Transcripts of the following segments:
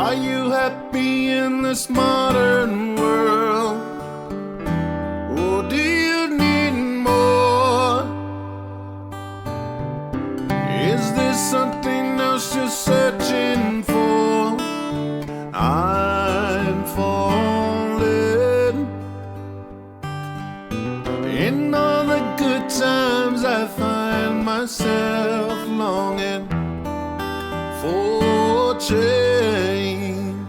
Are you happy in this modern world? Or do you need more? Is there something else you're searching for? I'm falling. In all the good times I find myself longing for change,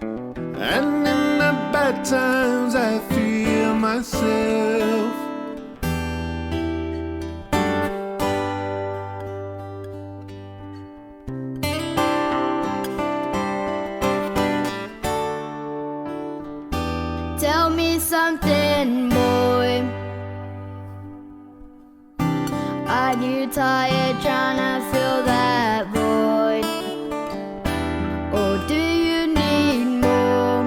and in the bad times I feel myself. Tell me something, boy. Are you tired trying to fill that void? Or do you need more?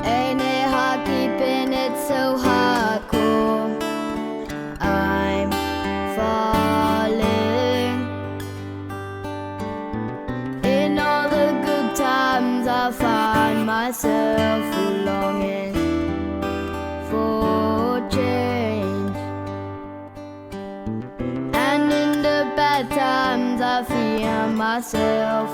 Ain't it hard keeping it so hardcore? I'm falling. In all the good times I find myself longing for change, and in the bad times I fear myself.